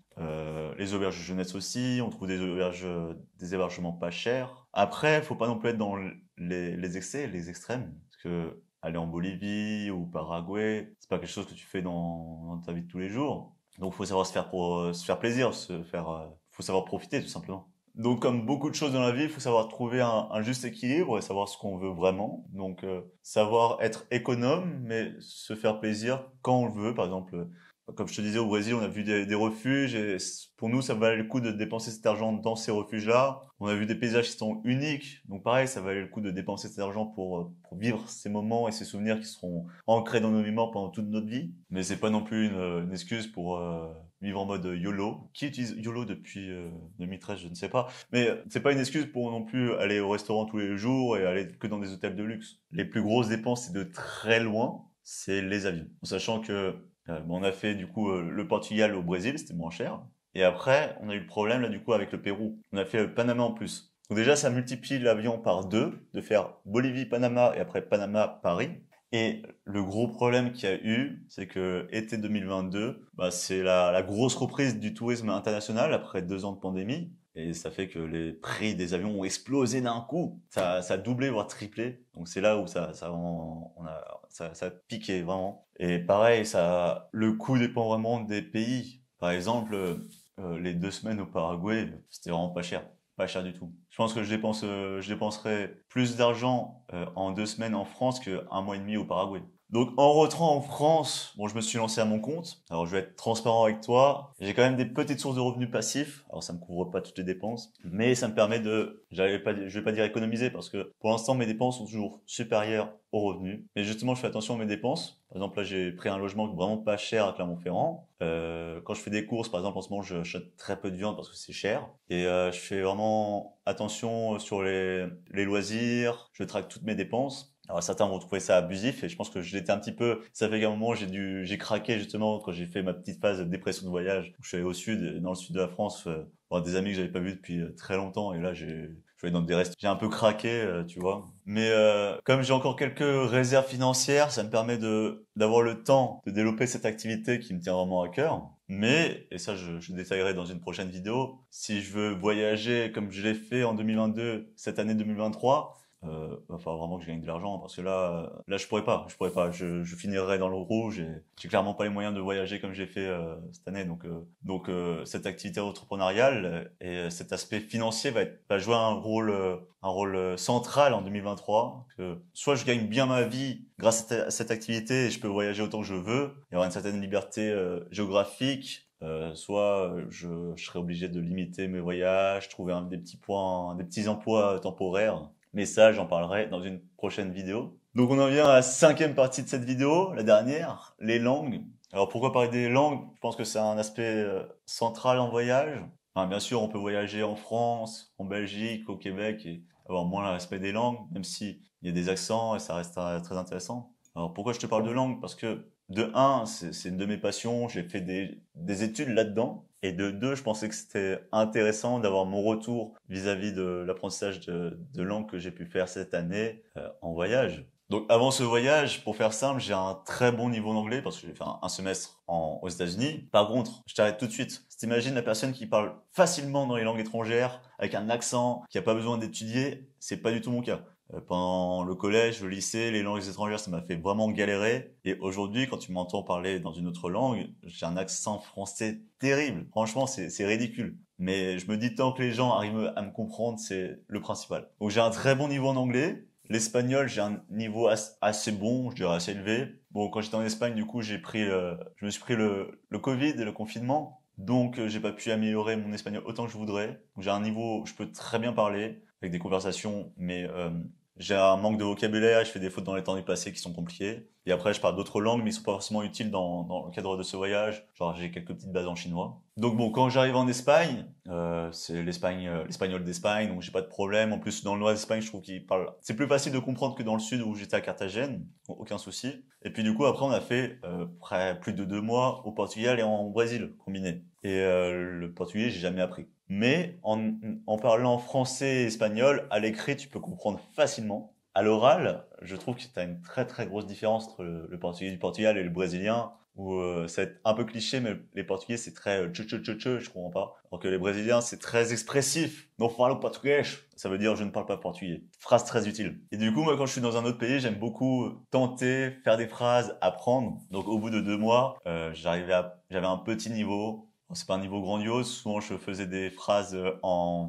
Les auberges de jeunesse aussi, on trouve des hébergements pas chers. Après, faut pas non plus être dans les excès, les extrêmes. Parce que aller en Bolivie ou Paraguay, c'est pas quelque chose que tu fais dans ta vie de tous les jours. Donc faut savoir se faire se faire plaisir, faut savoir profiter tout simplement. Donc comme beaucoup de choses dans la vie, il faut savoir trouver un juste équilibre et savoir ce qu'on veut vraiment. Donc savoir être économe, mais se faire plaisir quand on le veut. Par exemple, comme je te disais, au Brésil, on a vu des refuges et pour nous, ça valait le coup de dépenser cet argent dans ces refuges-là. On a vu des paysages qui sont uniques. Donc pareil, ça valait le coup de dépenser cet argent pour vivre ces moments et ces souvenirs qui seront ancrés dans nos mémoires pendant toute notre vie. Mais c'est pas non plus une excuse pour vivre en mode YOLO. Qui utilise YOLO depuis 2013, je ne sais pas. Mais c'est pas une excuse pour non plus aller au restaurant tous les jours et aller que dans des hôtels de luxe. Les plus grosses dépenses, c'est de très loin, c'est les avions. En sachant que on a fait du coup le Portugal au Brésil, c'était moins cher. Et après, on a eu le problème là du coup avec le Pérou. On a fait le Panama en plus. Donc déjà, ça multiplie l'avion par deux, de faire Bolivie-Panama et après Panama-Paris. Et le gros problème qu'il y a eu, c'est que été 2022, c'est la grosse reprise du tourisme international après 2 ans de pandémie. Et ça fait que les prix des avions ont explosé d'un coup. Ça a doublé, voire triplé. Donc c'est là où ça a piqué vraiment. Et pareil, le coût dépend vraiment des pays. Par exemple, les 2 semaines au Paraguay, c'était vraiment pas cher. Pas cher du tout. Je pense que je dépenserais plus d'argent en 2 semaines en France qu'un mois et demi au Paraguay. Donc en rentrant en France, bon, je me suis lancé à mon compte. Alors je vais être transparent avec toi. J'ai quand même des petites sources de revenus passifs. Alors ça me couvre pas toutes les dépenses, mais ça me permet je vais pas dire économiser parce que pour l'instant mes dépenses sont toujours supérieures aux revenus. Mais justement, je fais attention à mes dépenses. Par exemple, là j'ai pris un logement vraiment pas cher à Clermont-Ferrand. Quand je fais des courses, par exemple en ce moment, j'achète très peu de viande parce que c'est cher. Et je fais vraiment attention sur les loisirs. Je traque toutes mes dépenses. Alors certains vont trouver ça abusif et je pense que j'étais un petit peu, ça fait qu'à un moment j'ai craqué justement quand j'ai fait ma petite phase de dépression de voyage. Je suis allé au sud, dans le sud de la France, voir des amis que j'avais pas vus depuis très longtemps et là je vais aller dans des restos. J'ai un peu craqué, tu vois. Mais comme j'ai encore quelques réserves financières, ça me permet d'avoir le temps de développer cette activité qui me tient vraiment à cœur. Mais, et ça je détaillerai dans une prochaine vidéo, si je veux voyager comme je l'ai fait en 2022, cette année 2023, va falloir vraiment que je gagne de l'argent parce que là je pourrais pas, je finirais dans le rouge et j'ai clairement pas les moyens de voyager comme j'ai fait cette année. Donc cette activité entrepreneuriale et cet aspect financier va jouer un rôle central en 2023. Que soit je gagne bien ma vie grâce à cette activité et je peux voyager autant que je veux, il y aura une certaine liberté géographique Soit je serais obligé de limiter mes voyages, trouver des petits points, des petits emplois temporaires. Mais ça, j'en parlerai dans une prochaine vidéo. Donc on en vient à la cinquième partie de cette vidéo, la dernière, les langues. Alors pourquoi parler des langues? Je pense que c'est un aspect central en voyage. Enfin, bien sûr, on peut voyager en France, en Belgique, au Québec et avoir moins l'aspect des langues, même si il y a des accents et ça reste très intéressant. Alors pourquoi je te parle de langue? Parce que de un, c'est une de mes passions, j'ai fait des études là-dedans. Et de deux, je pensais que c'était intéressant d'avoir mon retour vis-à-vis de l'apprentissage de langue que j'ai pu faire cette année en voyage. Donc avant ce voyage, pour faire simple, j'ai un très bon niveau d'anglais parce que j'ai fait un semestre aux États-Unis. Par contre, je t'arrête tout de suite. Si t'imagines la personne qui parle facilement dans les langues étrangères, avec un accent, qui a pas besoin d'étudier, c'est pas du tout mon cas. Pendant le collège, le lycée, les langues étrangères, ça m'a fait vraiment galérer. Et aujourd'hui, quand tu m'entends parler dans une autre langue, j'ai un accent français terrible. Franchement, c'est ridicule. Mais je me dis, tant que les gens arrivent à me comprendre, c'est le principal. Donc j'ai un très bon niveau en anglais. L'espagnol, j'ai un niveau assez bon, je dirais assez élevé. Bon, quand j'étais en Espagne, du coup, je me suis pris le Covid et le confinement. Donc, j'ai pas pu améliorer mon espagnol autant que je voudrais. Donc, j'ai un niveau, je peux très bien parler avec des conversations, mais j'ai un manque de vocabulaire et je fais des fautes dans les temps du passé qui sont compliquées. Et après, je parle d'autres langues, mais ils sont pas forcément utiles dans le cadre de ce voyage. Genre, j'ai quelques petites bases en chinois. Donc bon, quand j'arrive en Espagne, c'est l'espagnol d'Espagne, donc j'ai pas de problème. En plus, dans le nord d'Espagne, je trouve qu'ils parlent. C'est plus facile de comprendre que dans le sud où j'étais à Carthagène, aucun souci. Et puis du coup, après, on a fait près plus de 2 mois au Portugal et en Brésil combiné. Et le portugais, j'ai jamais appris. Mais en parlant français et espagnol, à l'écrit, tu peux comprendre facilement. À l'oral, je trouve que tu as une très très grosse différence entre le portugais du Portugal et le brésilien, où ça va être un peu cliché, mais les portugais c'est très je comprends pas. Alors que les brésiliens c'est très expressif. Non falo português, ça veut dire je ne parle pas portugais. Phrase très utile. Et du coup, moi quand je suis dans un autre pays, j'aime beaucoup tenter, faire des phrases, apprendre. Donc au bout de 2 mois, j'avais un petit niveau. Bon, c'est pas un niveau grandiose. Souvent, je faisais des phrases en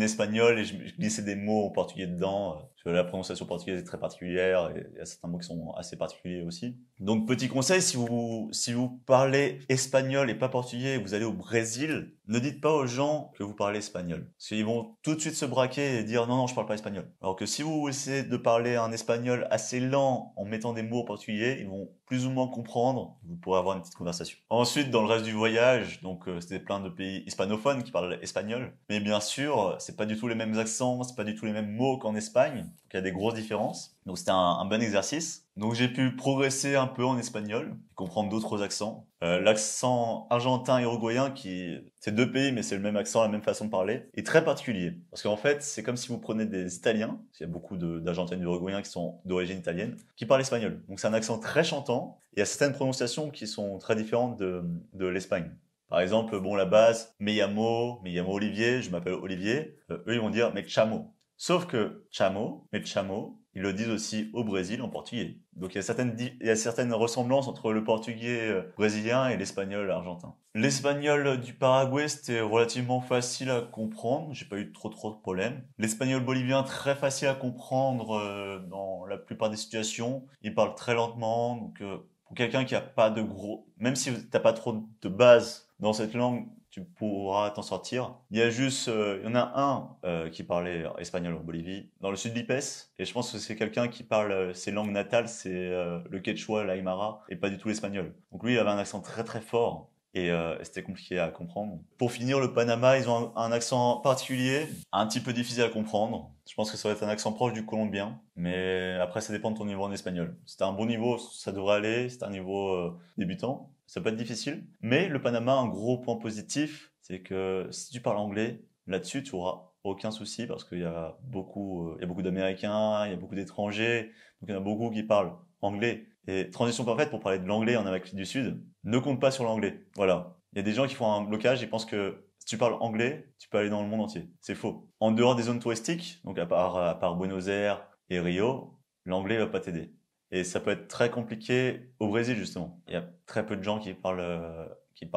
espagnol et je glissais des mots en portugais dedans. Parce que la prononciation portugaise est très particulière et il y a certains mots qui sont assez particuliers aussi. Donc, petit conseil, si vous parlez espagnol et pas portugais et vous allez au Brésil, ne dites pas aux gens que vous parlez espagnol. Parce qu'ils vont tout de suite se braquer et dire non, non, je parle pas espagnol. Alors que si vous essayez de parler un espagnol assez lent en mettant des mots en portugais, ils vont plus ou moins comprendre. Vous pourrez avoir une petite conversation. Ensuite, dans le reste du voyage, donc c'était plein de pays hispanophones qui parlent espagnol. Mais bien sûr, c'est pas du tout les mêmes accents, c'est pas du tout les mêmes mots qu'en Espagne. Donc il y a des grosses différences. Donc c'était un bon exercice. Donc j'ai pu progresser un peu en espagnol, comprendre d'autres accents. L'accent argentin et uruguayen, c'est deux pays mais c'est le même accent, la même façon de parler, est très particulier. Parce qu'en fait, c'est comme si vous prenez des Italiens, parce qu'il y a beaucoup d'Argentins et d'Uruguayens qui sont d'origine italienne, qui parlent espagnol. Donc c'est un accent très chantant, et il y a certaines prononciations qui sont très différentes de l'Espagne. Par exemple, bon, la base, me llamo Olivier, je m'appelle Olivier. Eux, ils vont dire me chamo. Sauf que me chamo, ils le disent aussi au Brésil en portugais. Donc il y a certaines ressemblances entre le portugais brésilien et l'espagnol argentin. L'espagnol du Paraguay, c'était relativement facile à comprendre, j'ai pas eu trop de problèmes. L'espagnol bolivien, très facile à comprendre dans la plupart des situations. Il parle très lentement, donc pour quelqu'un qui a pas de gros, même si t'as pas trop de base dans cette langue, tu pourras t'en sortir. Il y a juste, il y en a un qui parlait espagnol en Bolivie, dans le sud d'Ipes, et je pense que c'est quelqu'un qui parle ses langues natales, c'est le quechua, l'aymara, et pas du tout l'espagnol. Donc lui, il avait un accent très très fort. Et c'était compliqué à comprendre. Pour finir, le Panama, ils ont un accent particulier, un petit peu difficile à comprendre. Je pense que ça va être un accent proche du colombien, mais après ça dépend de ton niveau en espagnol. Si t'as un bon niveau, ça devrait aller. Si t'as un niveau débutant, ça peut être difficile. Mais le Panama, un gros point positif, c'est que si tu parles anglais, là-dessus, tu auras aucun souci parce qu'il y a beaucoup d'Américains, il y a beaucoup d'étrangers, donc il y en a beaucoup qui parlent anglais. Et transition parfaite pour parler de l'anglais en Amérique du Sud, ne compte pas sur l'anglais. Voilà. Il y a des gens qui font un blocage et pensent que si tu parles anglais, tu peux aller dans le monde entier. C'est faux. En dehors des zones touristiques, donc à part Buenos Aires et Rio, l'anglais va pas t'aider. Et ça peut être très compliqué au Brésil, justement. Il y a très peu de gens qui parlent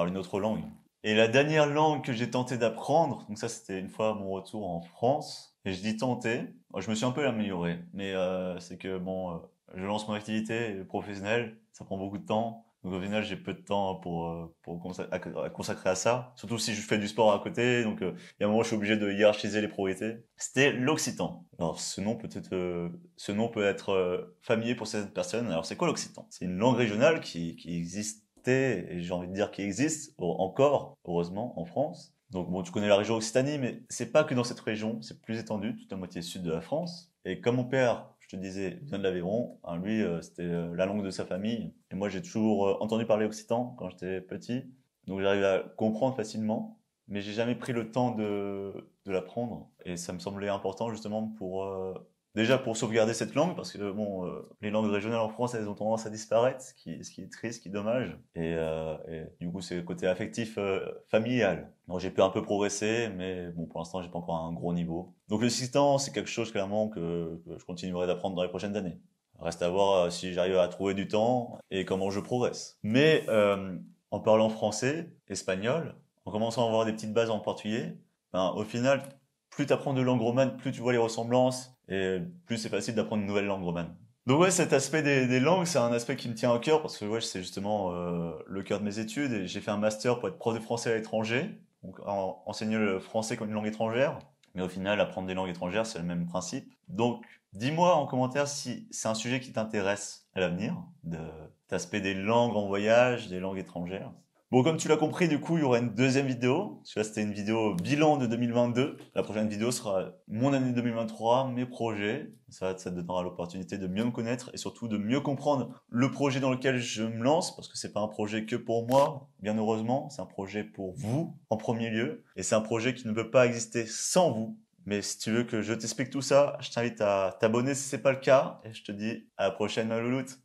une autre langue. Et la dernière langue que j'ai tenté d'apprendre, donc ça c'était une fois mon retour en France, et je dis tenter, je me suis un peu amélioré, mais c'est que bon, je lance mon activité professionnelle, ça prend beaucoup de temps, Donc au final, j'ai peu de temps à consacrer à ça. Surtout si je fais du sport à côté. Donc il y a un moment, je suis obligé de hiérarchiser les priorités. C'était l'occitan. Alors ce nom peut être familier pour certaines personnes. Alors c'est quoi l'occitan? C'est une langue régionale qui existait, et j'ai envie de dire qui existe encore, heureusement, en France. Donc bon, tu connais la région Occitanie, mais c'est pas que dans cette région, c'est plus étendu, toute la moitié sud de la France. Et comme mon père, je te disais, vient de l'Aveyron, hein, lui, c'était la langue de sa famille. Et moi, j'ai toujours entendu parler occitan quand j'étais petit. Donc j'arrive à comprendre facilement, mais j'ai jamais pris le temps de l'apprendre. Et ça me semblait important justement pour déjà pour sauvegarder cette langue, parce que bon, les langues régionales en France, elles ont tendance à disparaître, ce qui est triste, ce qui est dommage. Et du coup, c'est le côté affectif familial. Donc j'ai pu un peu progresser, mais bon, pour l'instant, j'ai pas encore un gros niveau. Donc le système, c'est quelque chose clairement que je continuerai d'apprendre dans les prochaines années. Reste à voir si j'arrive à trouver du temps et comment je progresse. Mais en parlant français, espagnol, en commençant à avoir des petites bases en portugais, ben, au final, plus tu apprends de langue romane, plus tu vois les ressemblances et plus c'est facile d'apprendre une nouvelle langue romane. Donc ouais, cet aspect des langues, c'est un aspect qui me tient à cœur parce que ouais, c'est justement le cœur de mes études et j'ai fait un master pour être prof de français à l'étranger, donc enseigner le français comme une langue étrangère. Mais au final, apprendre des langues étrangères, c'est le même principe. Donc, dis-moi en commentaire si c'est un sujet qui t'intéresse à l'avenir, de l'aspect des langues en voyage, des langues étrangères. Bon, comme tu l'as compris, du coup, il y aura une deuxième vidéo. Parce que là, c'était une vidéo bilan de 2022. La prochaine vidéo sera mon année 2023, mes projets. Ça te donnera l'opportunité de mieux me connaître et surtout de mieux comprendre le projet dans lequel je me lance. Parce que c'est pas un projet que pour moi, bien heureusement. C'est un projet pour vous, en premier lieu. Et c'est un projet qui ne peut pas exister sans vous. Mais si tu veux que je t'explique tout ça, je t'invite à t'abonner si c'est pas le cas. Et je te dis à la prochaine, ma louloute.